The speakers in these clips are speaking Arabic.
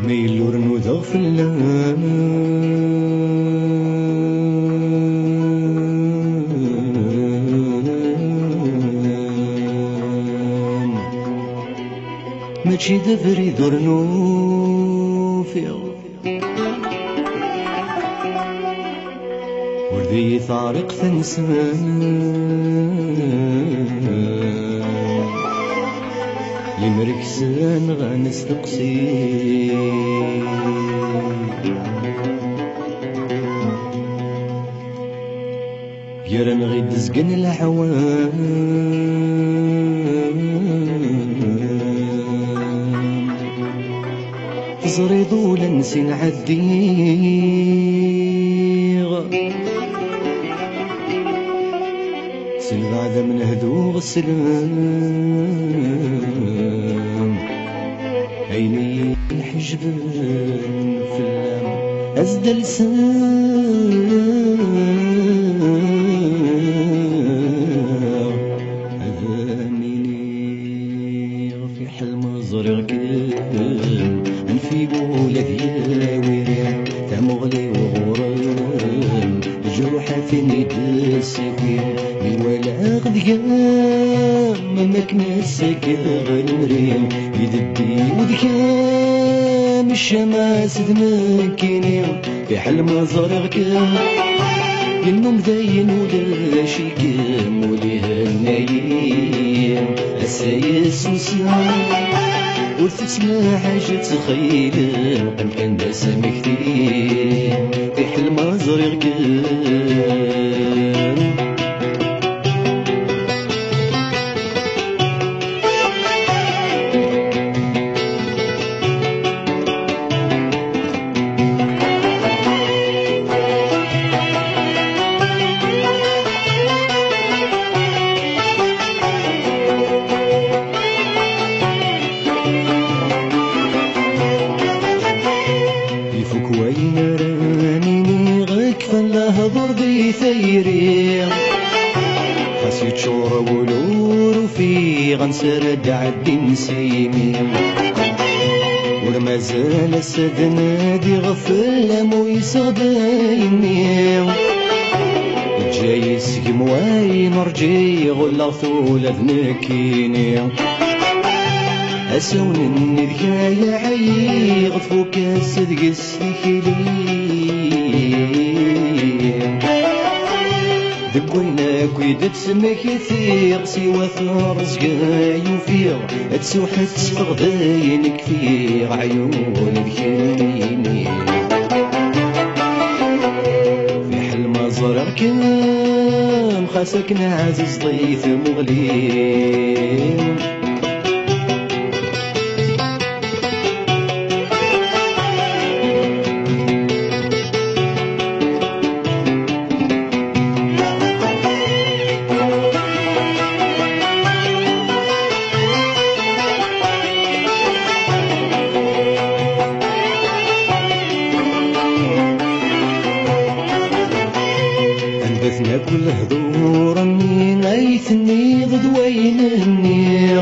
ميلور نوذغ في اللام ماشي دبري ذرنو فيغ وردي طارق ثنسان لمركسان غنستقسي يرن غيد زقن الحوام تزريضو لنسي نعديغ سلغادة من هدوغ السلام عيني الحجبان في اللام أزدى لسان أذانيني في حلم زرق كان أنفي قولة دياوي تمغلي وغرام جروحة في نيد السكين ولا غديان مكنسك غنرين يددي ودكام الشماس دمكيني في حلم زرق النوم داين ولا شي كام وليها النايم السايس وسام وتسمع حاجة تخيل قم كان داسم كثير في حلم زرق وين رانيني غيك فالله ضربي ثيري خاصي شورا ولور وفي غنسرد عدي نسيمي وما زال السد نادي غفل مو يصديني جاي سقم وين رجي غلا ثول ذنكيني أسون النذكايا عي غفوك الصدق السكيلي ذكويناك ويدت سمك يثيق سوى ثار زقاي وفيغ تسوحت تفغدينك في عيون الكيني في حلم زرق كان خاسك نعزز ضيف مغلين أنبثنا كل هذورا من عيثني ضد وينني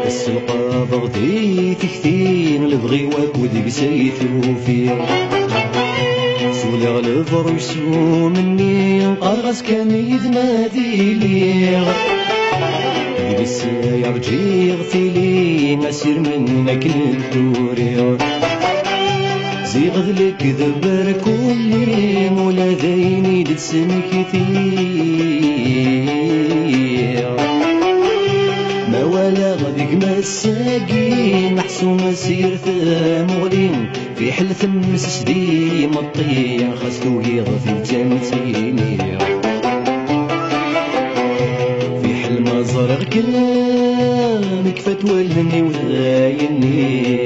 السلقة بغدي تكتين لبغيوك ودق سيثو فيه سولي غلب رسو مني قرغس كان يدنادي لي جلس يرجي غثيلي مسير منك ندوري زيغ لك ذبر كل مولا ذيني دسن كثير ما ولا غدك مساقين محسوم سير ثمغلين في حل ثم سسدي مطيع خستو يغفي الجنتيني في حل ما زرق كلامك فتولني وذايني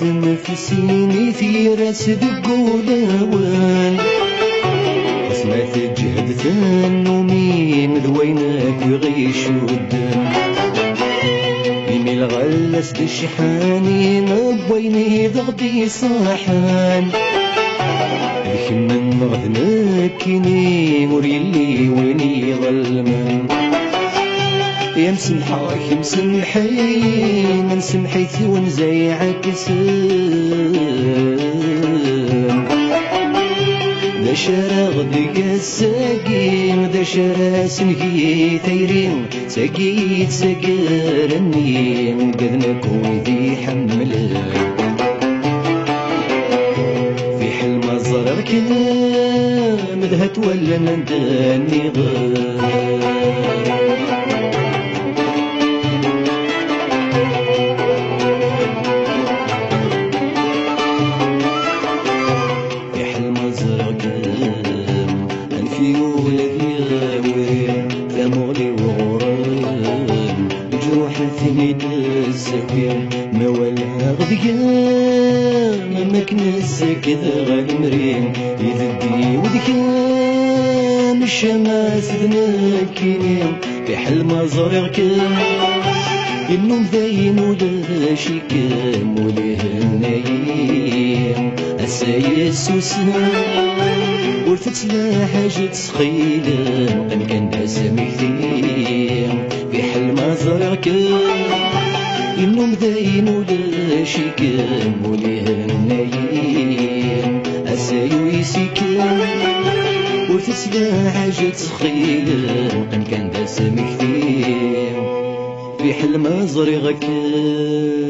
تنفسيني في راس دقولوان اسمع تجهد ثنومي مذوينك ويغيش الدم يمي الغلس دشحاني نبويني ضغطي صاحان ذيك من غذنك كيني وريلي ويني ظلمان يا مسمحاك مسمحين نسمحيت ونزيعك سام دا شرا غدك الساقين دا شرا سنكي ثيرين ساقيت ساقرني قدنك ويدي حملك في حلم الزرق كلام ذهت ولا نداني غير ما ولا غذيان ما كنسك ذا المرين يذدي وذكان الشماس ذنكين في حلم زرق كان النوم ذاين ولا شكام وليه النايم السايس وسنان ورثت لا حاجة سخيلة أم كان أسامي كثير في حلم زرق كان النوم ذاين ولا شكام وليه النايم السايو يسكام ورثت لا حاجة سخيلة أم كان أسامي كثير في حلم زرق كان